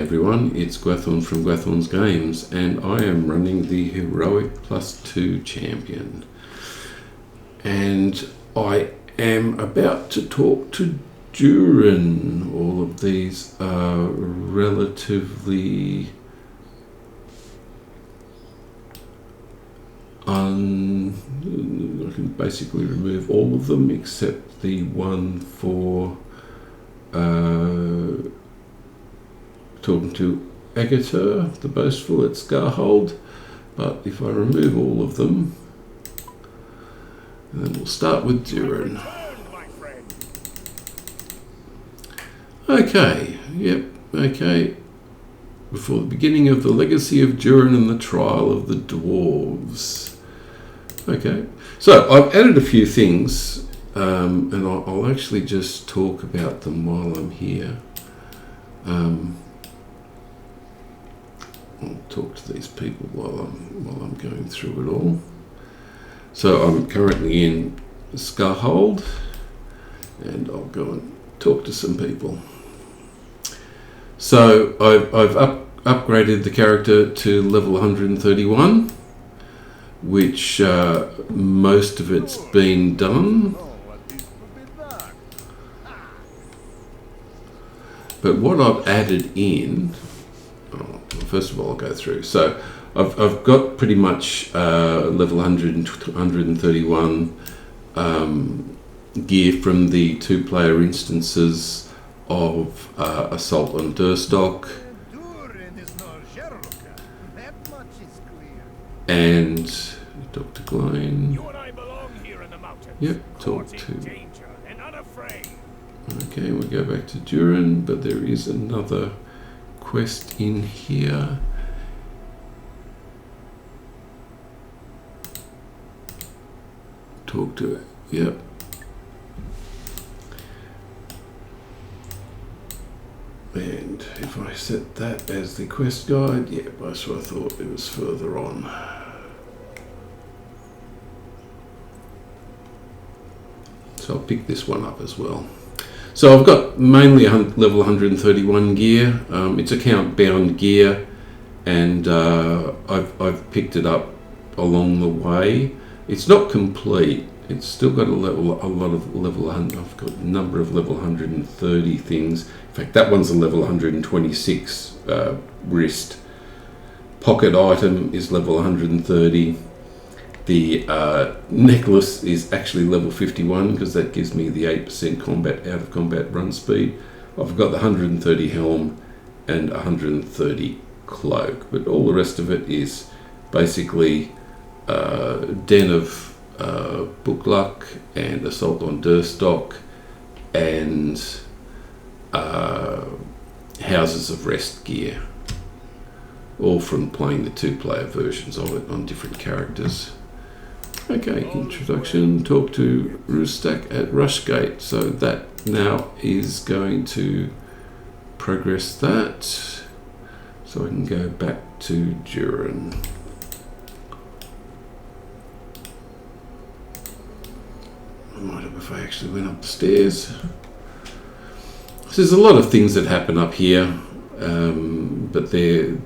Everyone, it's Gwathorn from Gwathorn's Games, and I am running the Heroic+2 Champion. And I am about to talk to Duran. All of these are relatively I can basically remove all of them except the one for talking to Agatha, the boastful at Scarhold. But if I remove all of them, then we'll start with Duran. Okay, yep, okay. Before the beginning of the legacy of Duran and the trial of the dwarves. Okay, so I've added a few things, and I'll actually just talk about them while I'm here. I'll talk to these people while I'm going through it all. So I'm currently in Scarhold, and I'll go and talk to some people. So I've upgraded the character to level 131, which most of it's been done. But what I've added in, first of all, I'll go through. So I've got pretty much level 131 gear from the two-player instances of Assault on Durstock and Dr. Glane. Yep, talk to. Okay, we'll go back to Duran, but there is another quest in here. Talk to it. Yep. And if I set that as the quest guide, yep, so I thought it was further on. So I'll pick this one up as well. So I've got mainly level 131 gear. It's account bound gear, and I've picked it up along the way. It's not complete. It's still got a lot of level. I've got a number of level 130 things. In fact, that one's a level 126 wrist. Pocket item is level 130. The necklace is actually level 51 because that gives me the 8% combat out of combat run speed. I've got the 130 helm and 130 cloak, but all the rest of it is basically Den of Book Luck and Assault on Durstock and Houses of Rest gear, all from playing the two-player versions of it on different characters. Okay, introduction, talk to Roostak at Rushgate. So that now is going to progress that. So I can go back to Duran. I might have if I actually went up the stairs. So there's a lot of things that happen up here, but they're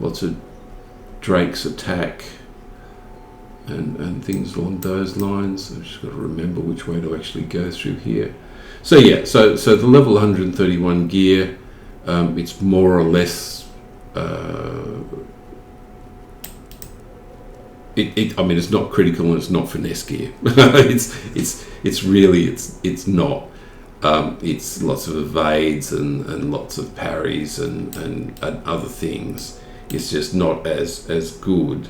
lots of Drake's attack and things along those lines. I've just got to remember which way to actually go through here. So yeah, so the level 131 gear, it's more or less. I mean, it's not critical and it's not finesse gear. it's really not. It's lots of evades and lots of parries and other things. It's just not as good.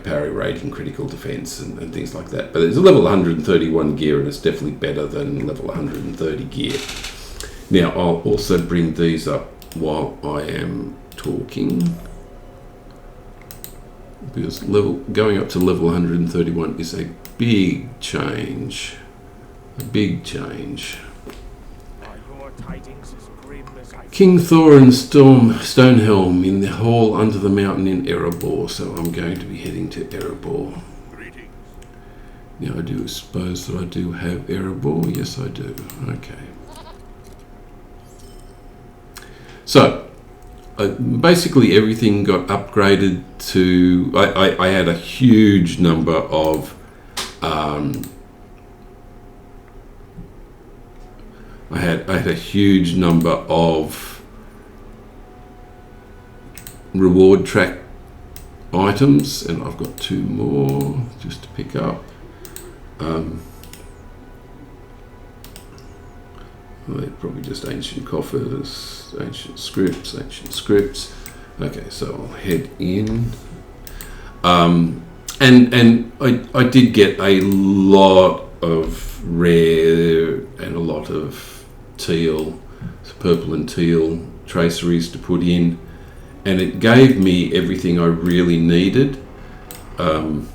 Parry rate and critical defense and things like that. But it's a level 131 gear and it's definitely better than level 130 gear. Now I'll also bring these up while I am talking, because going up to level 131 is a big change. A big change. King Thor and Stonehelm in the hall under the mountain in Erebor. So I'm going to be heading to Erebor. Now I do suppose that I do have Erebor. Yes, I do. Okay. So basically everything got upgraded to, I had a huge number of I had a huge number of reward track items, and I've got 2 more just to pick up. They're probably just ancient coffers, ancient scripts. Okay, so I'll head in. And I did get a lot of rare and a lot of teal, purple and teal traceries to put in, and it gave me everything I really needed to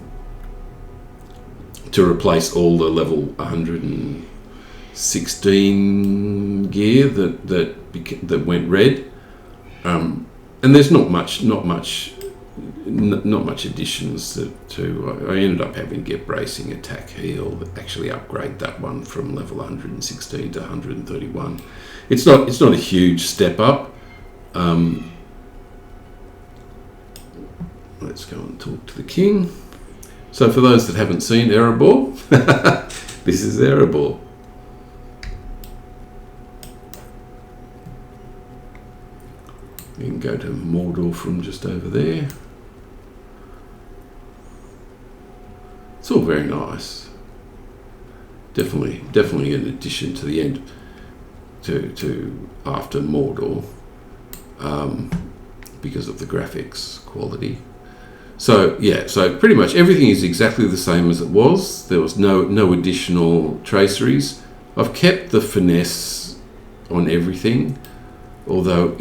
replace all the level 116 gear that went red. And there's not much additions to I ended up having to get bracing, attack, heal, actually upgrade that one from level 116 to 131. It's not a huge step up. Let's go and talk to the king. So for those that haven't seen Erebor, this is Erebor. You can go to Mordor from just over there. It's all very nice. Definitely an addition to the end, to after Mordor, because of the graphics quality. So yeah, so pretty much everything is exactly the same as it was. There was no additional traceries. I've kept the finesse on everything, although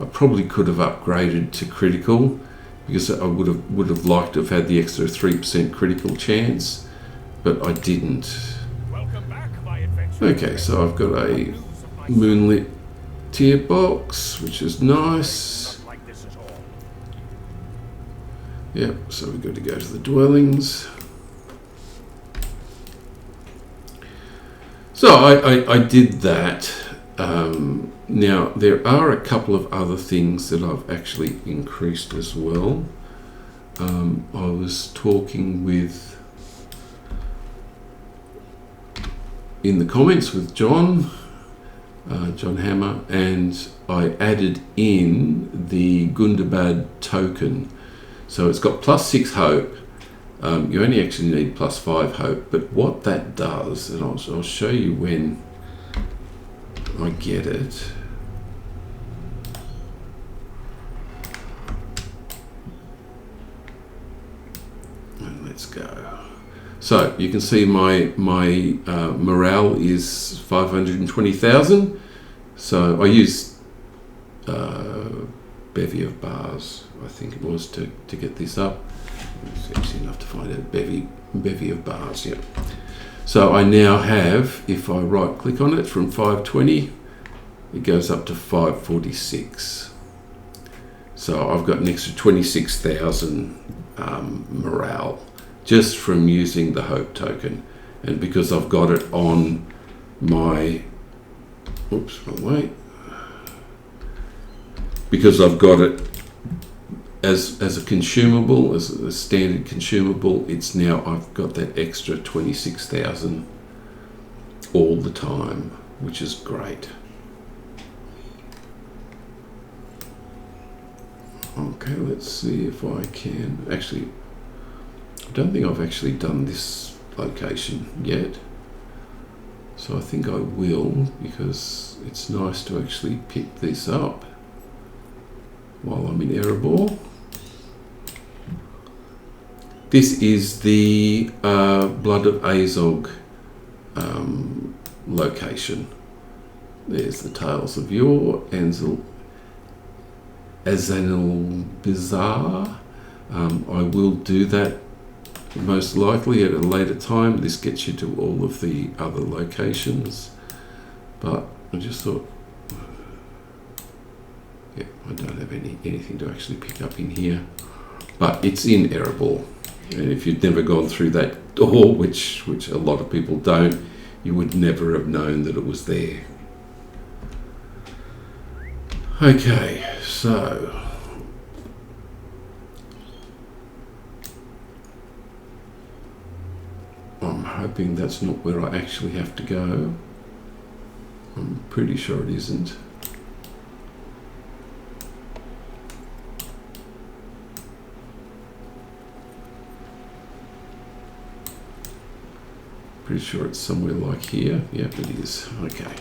I probably could have upgraded to critical, because I would have liked to have had the extra 3% critical chance, but I didn't. Okay, so I've got a moonlit tier box, which is nice. Yep, so we've got to go to the dwellings. So I did that. Now, there are a couple of other things that I've actually increased as well. I was talking in the comments with John Hammer, and I added in the Gundabad token. So it's got +6 hope. You only actually need +5 hope, but what that does, and I'll show you when I get it. And let's go. So you can see my morale is 520,000. So I use bevy of bars, I think it was, to get this up. It's actually enough to find out. Bevy of bars, yeah. So I now have, if I right click on it, from 520, it goes up to 546. So I've got an extra 26,000 morale just from using the hope token. And because I've got it on my, oops, wrong way. Because I've got it as a consumable, as a standard consumable, it's now, I've got that extra 26,000 all the time, which is great. Okay, let's see if I can actually, I don't think I've actually done this location yet, so I think I will, because it's nice to actually pick this up while I'm in Erebor. This is the Blood of Azog location. There's the Tales of Yore, Azanil Bizarre. I will do that most likely at a later time. This gets you to all of the other locations, but I just thought, yeah, I don't have anything to actually pick up in here, but it's in Erebor. And if you'd never gone through that door, which a lot of people don't, you would never have known that it was there. Okay, so I'm hoping that's not where I actually have to go. I'm pretty sure it isn't. Pretty sure it's somewhere like here. Yep, it is. Okay.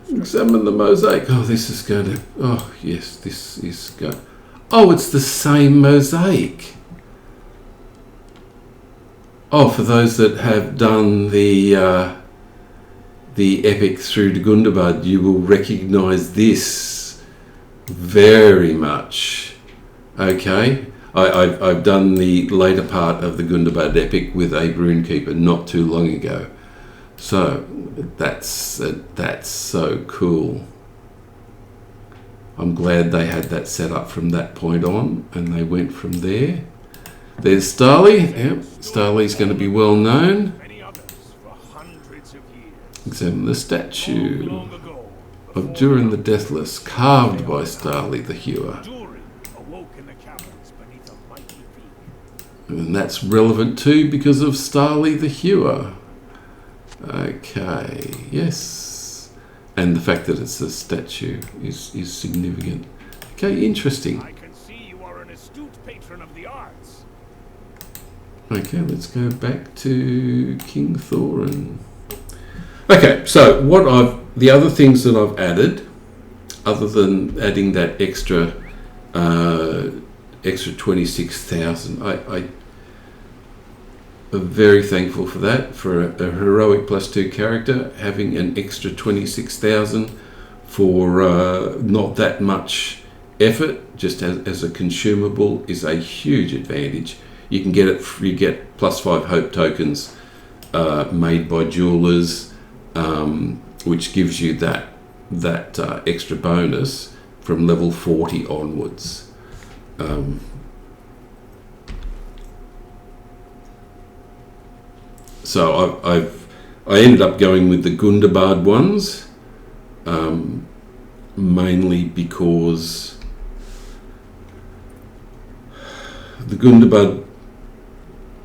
Examine the mosaic. Oh, this is going to... Oh, yes, this is going... Oh, it's the same mosaic. Oh, for those that have done the epic through to Gundabad, you will recognise this very much. Okay, I've done the later part of the Gundabad epic with a Runekeeper not too long ago. So that's so cool. I'm glad they had that set up from that point on, and they went from there. There's Starly. Yep, Starly's going to be well known. Examine the statue of Durin the Deathless, carved by Starly the Hewer. And that's relevant too because of Starly the Hewer. Okay, yes. And the fact that it's a statue is significant. Okay, interesting. I can see you are an astute patron of the arts. Okay, let's go back to King Thorin. Okay, so the other things that I've added, other than adding that extra 26,000, I am very thankful for that, for a Heroic+2 character, having an extra 26,000 for not that much effort, just as a consumable, is a huge advantage. You can get it, you get +5 hope tokens made by jewelers, which gives you that extra bonus from level 40 onwards. So I ended up going with the Gundabad ones, mainly because the Gundabad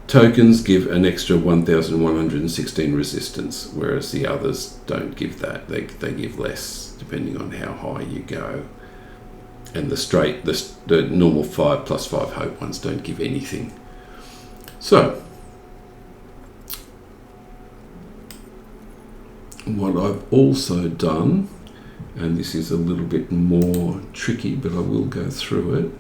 tokens give an extra 1,116 resistance, whereas the others don't give that. They give less depending on how high you go. And the normal 5 +5 hope ones don't give anything. So what I've also done, and this is a little bit more tricky, but I will go through it,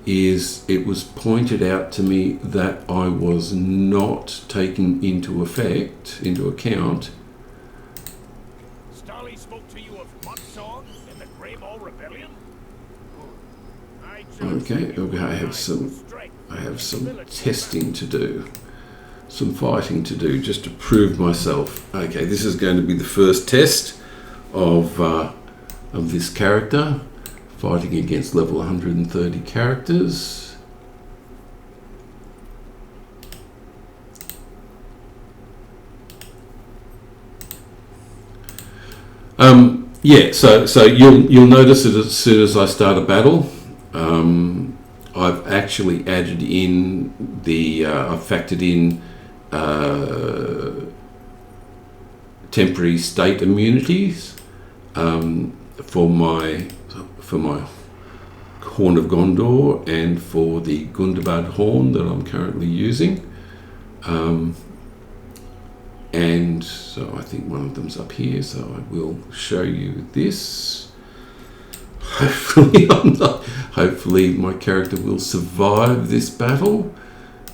is it was pointed out to me that I was not taking into account. Starly spoke to you of Mudsong and the Grey Ball Rebellion? Okay, I have some testing to do. Some fighting to do just to prove myself. Okay, this is going to be the first test of this character, fighting against level 130 characters. Yeah, so you'll notice that as soon as I start a battle, I've actually added in I've factored in temporary state immunities for my Horn of Gondor and for the Gundabad Horn that I'm currently using, and so I think one of them's up here, so I will show you this. Hopefully my character will survive this battle.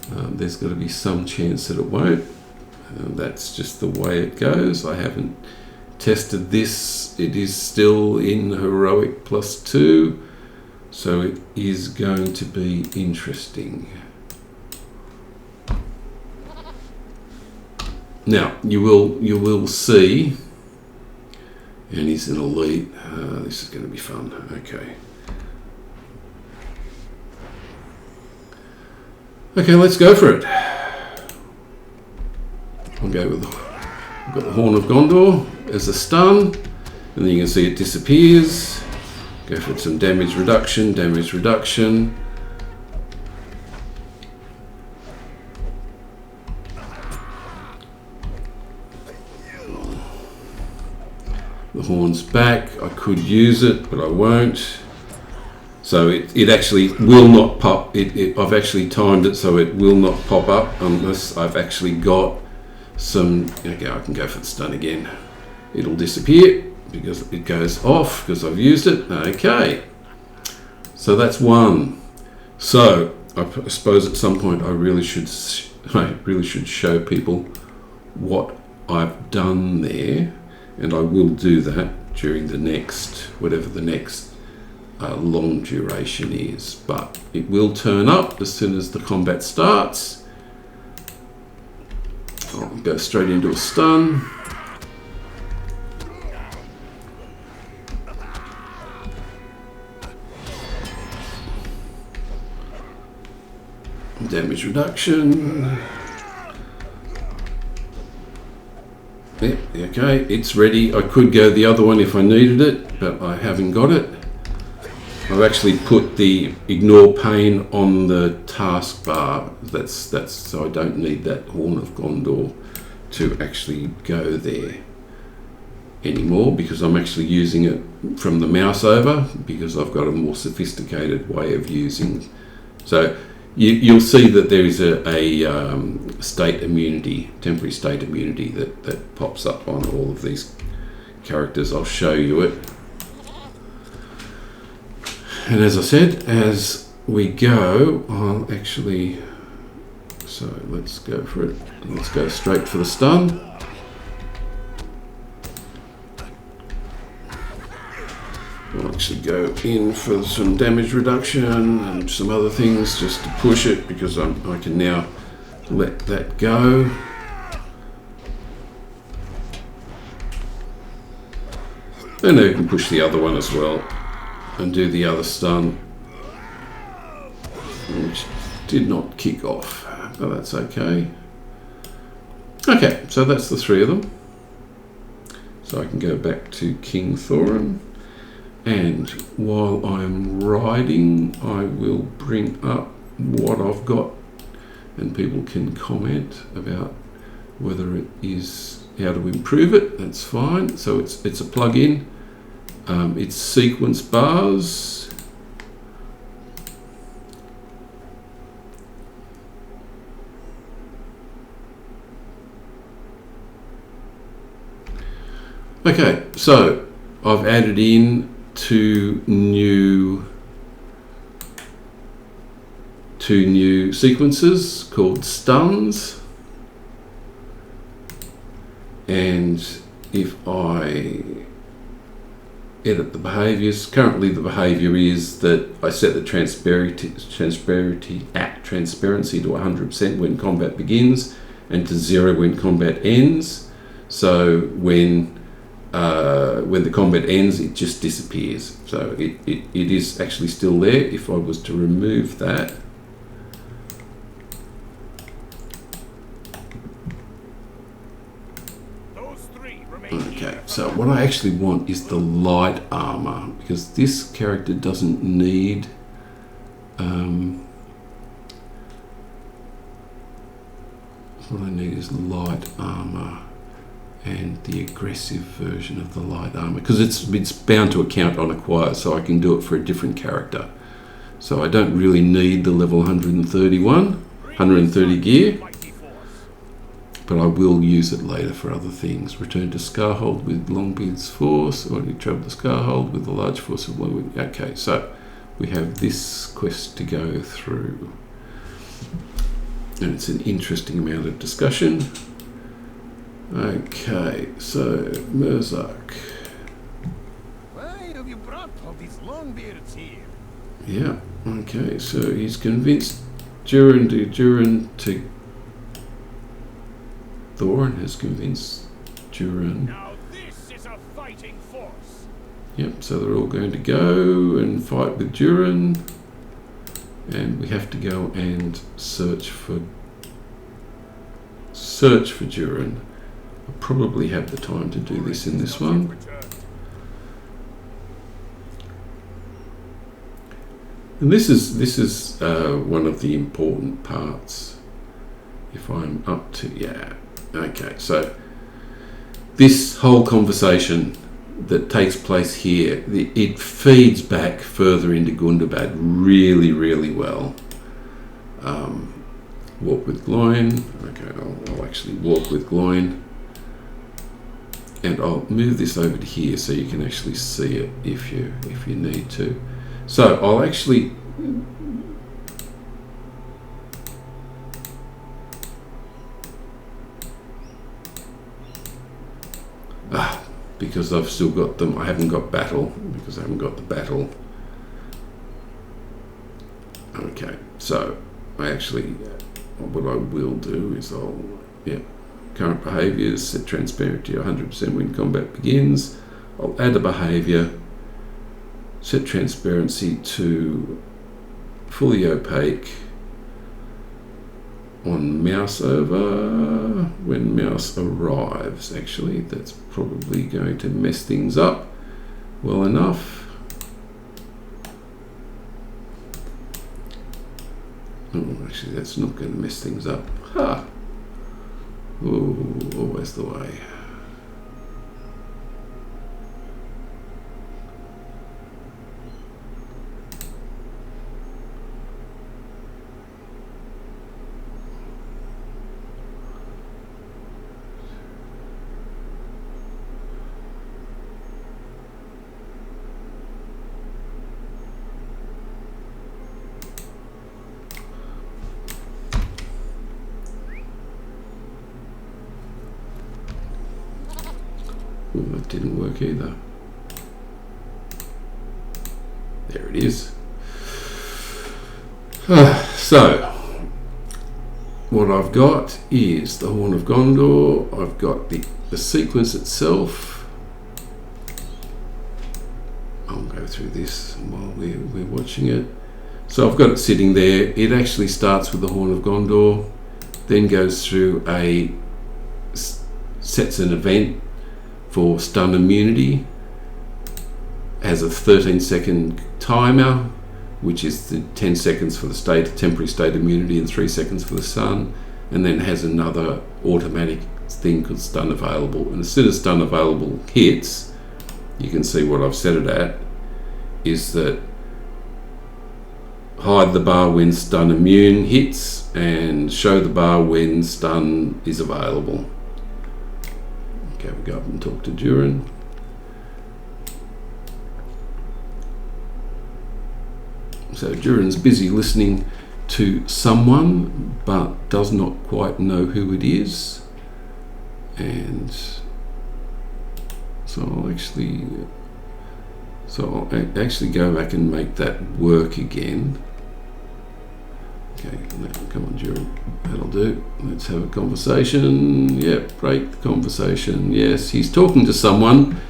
There's got to be some chance that it won't. That's just the way it goes. I haven't tested this. It is still in Heroic+2, so it is going to be interesting. Now you will see, and he's an elite. This is going to be fun. Okay, let's go for it. I'll go with I've got the Horn of Gondor as a stun, and then you can see it disappears. Go for some damage reduction, damage reduction. The horn's back. I could use it, but I won't. So it actually will not pop. I've actually timed it so it will not pop up unless I've actually got some. Okay, I can go for the stun again. It'll disappear because it goes off because I've used it. Okay, so that's one. So I suppose at some point I really should show people what I've done there, and I will do that during the next, whatever the next long duration is, but it will turn up as soon as the combat starts. I'll go straight into a stun. Damage reduction. Yep, okay, it's ready. I could go the other one if I needed it, but I haven't got it. I've actually put the ignore pain on the taskbar. That's so I don't need that Horn of Gondor to actually go there anymore, because I'm actually using it from the mouse over, because I've got a more sophisticated way of using. So you'll see that there is a state immunity, temporary state immunity that pops up on all of these characters. I'll show you it. And as I said, as we go, I'll actually, so let's go for it. Let's go straight for the stun. I'll actually go in for some damage reduction and some other things just to push it, because I can now let that go. And I can push the other one as well and do the other stun, which did not kick off, but that's okay. Okay, so that's the three of them. So I can go back to King Thorin, and while I'm riding, I will bring up what I've got, and people can comment about whether it is how to improve it. That's fine. So it's a plugin. It's CequenceBars. Okay, so I've added in two new sequences called stuns, and if I edit the behaviors, currently the behavior is that I set the transparency to 100% when combat begins and to 0 when combat ends. So when the combat ends, it just disappears. So it is actually still there. If I was to remove that, okay, so what I actually want is the light armor, because this character doesn't need what I need is light armor and the aggressive version of the light armor, because it's bound to account on acquire, so I can do it for a different character. So I don't really need the level 130 gear, but I will use it later for other things. Return to Scarhold with Longbeard's force, or you travel to Scarhold with a large force of Longbeard. Okay, so we have this quest to go through, and it's an interesting amount of discussion. Okay, so Merzak. Why have you brought all these Longbeards here? Yeah, okay, so he's convinced Thorin to Thorin has convinced Durin. Now this is a fighting force. Yep, so they're all going to go and fight with Durin, and we have to go and search for search for Durin. I'll probably have the time to do this in this one. And this is one of the important parts. If I'm up to, yeah, okay, so this whole conversation that takes place here, it feeds back further into Gundabad really, really well. Walk with Gloin. Okay, I'll actually walk with Gloin. And I'll move this over to here so you can actually see it if you need to. So I'll actually because I've still got them. I haven't got battle because I haven't got the battle. Okay, so I actually, what I will do is current behaviors, set transparency 100% when combat begins. I'll add a behavior, set transparency to fully opaque on mouse over when mouse arrives. Actually, that's probably going to mess things up well enough. Oh, actually, that's not going to mess things up. Ha! Oh, always the way. Oh, that didn't work either. There it is. So, what I've got is the Horn of Gondor. I've got the sequence itself. I'll go through this while we're watching it. So I've got it sitting there. It actually starts with the Horn of Gondor, then goes through sets an event for stun immunity, has a 13-second timer, which is the 10 seconds for the temporary state immunity and 3 seconds for the sun, and then has another automatic thing called stun available. And as soon as stun available hits, you can see what I've set it at, is that hide the bar when stun immune hits and show the bar when stun is available. Okay, we go up and talk to Durin. So Durin's busy listening to someone, but does not quite know who it is. And so I'll actually go back and make that work again. Okay, come on, Durin. That'll do. Let's have a conversation. Yep, break the conversation. Yes, he's talking to someone,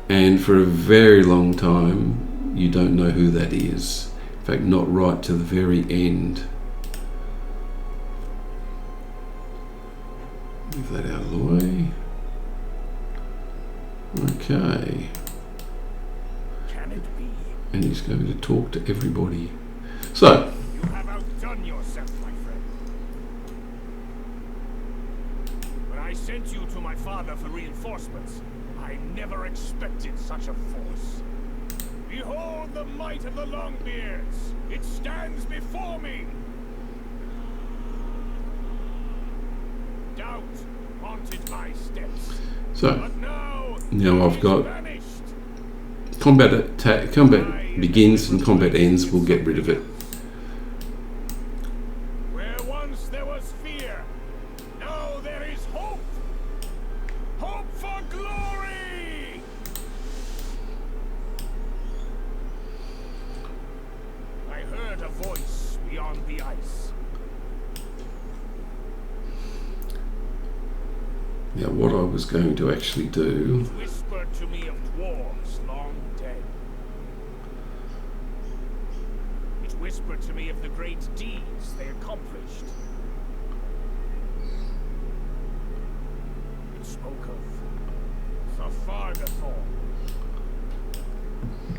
and for a very long time, you don't know who that is. In fact, not right to the very end. Move that out of the way. Okay. Can it be? And he's going to talk to everybody. So, You have outdone yourself, my friend. When I sent you to my father for reinforcements, I never expected such a force. Behold the might of the Longbeards! It stands before me! Doubt haunted my steps. so But now I've got vanished. combat begins and combat ends. We'll get rid of it. Where once there was fear, now there is hope. Hope for glory! I heard a voice beyond the ice. Now, what I was going to actually do, It whispered to me of dwarves long dead. It whispered to me of the great deeds they accomplished. Fargathor.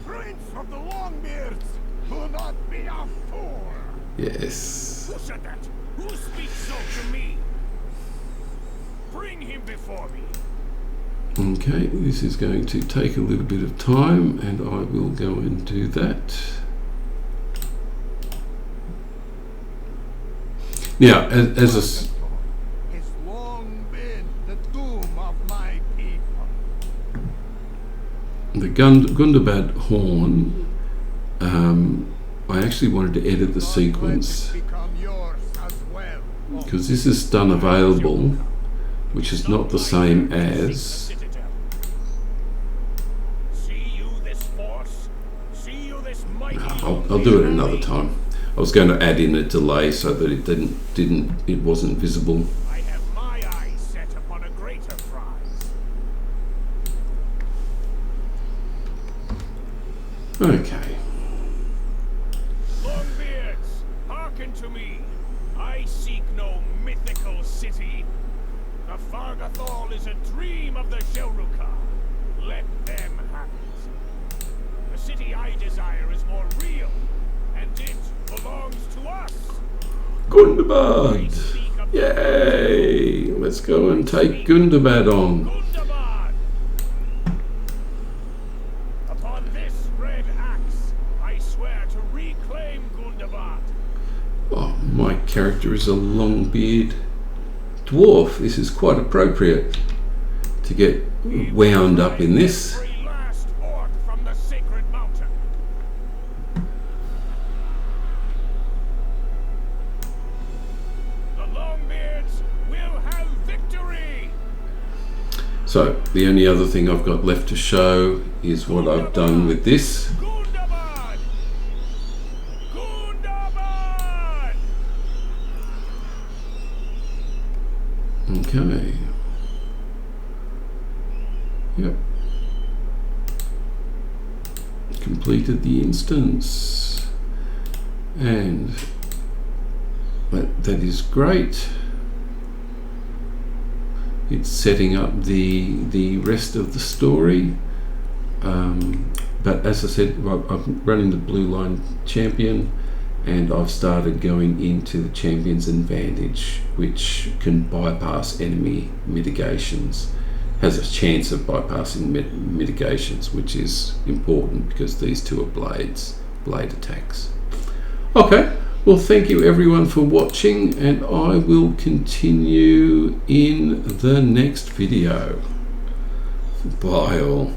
Prince of the Longbeards, do not be a fool. Yes. Who said that? Who speaks so to me? Bring him before me. Okay, this is going to take a little bit of time, and I will go and do that. Now, as a Has long been the doom of my people. the Gundabad horn, I actually wanted to edit the sequence Become yours as well. because this is done available, which is not the same as. See you this force? See you this mighty I'll do it another time. I was going to add in a delay so that it wasn't visible. I have my eyes set upon a greater prize. Okay. Longbeards, hearken to me. I seek no mythical city. The Fargathol is a dream of the Shelruka. Let them have it. The city I desire is more real, and it belongs to us. I Gundabad! speak of Yay! Let's go and take Gundabad on. Gundabad. Upon this red axe, I swear to reclaim Gundabad. Oh, my character is a long-beard dwarf. This is quite appropriate to get wound up in this. Every last orc from the sacred mountain. The Longbeards will have victory. So the only other thing I've got left to show is what I've done with this. Gundabad! Gundabad! Okay. Yep. Completed the instance. And that is great. It's setting up the rest of the story. But as I said, I'm running the Blueline Champion, and I've started going into the Champion's Advantage, which can bypass enemy mitigations, has a chance of bypassing mitigations, which is important because these two are blade attacks. Okay, well, thank you everyone for watching, and I will continue in the next video. Bye all.